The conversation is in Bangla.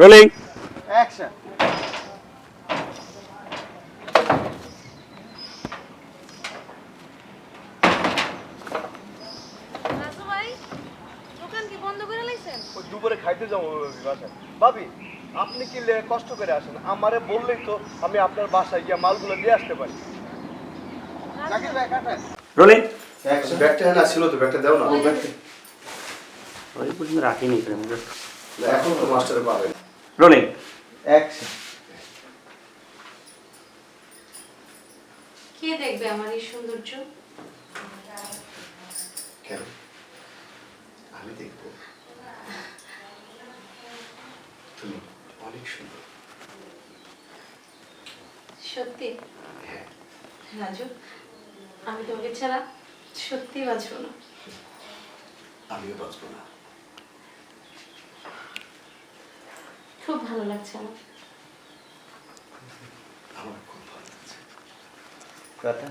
Rolling action. রাজু ভাই দোকান কি বন্ধ করে লাইছেন? ওই দুপুরে খাইতে যাবো বাসায়। ভাবি, আপনি কি কষ্ট করে আসেন? আমারে বললেই তো আমি আপনার বাসায় গিয়ে মালগুলো দিয়ে আসতে পারি। রাজু ভাই, রোলিং অ্যাকশন। ব্যাগটা না ছিল তো, ব্যাগটা দাও না। ওই ব্যাগটা ওই পর্যন্ত রাখিনি প্রেম এখন তো মাস্টারে পাবেন। Rolling action. কে দেখবে আমার এই সৌন্দর্য? কেন? আমি দেখবো। তুমি অনেক সুন্দর। সত্যি হ্যাঁ। রাজু, আমি তোমাকে ছাড়া সত্যি বাঁচবো না। আমিও বাঁচবো না। খুব ভালো লাগছে আমার। আমার খুব ভালো লাগছে। কথা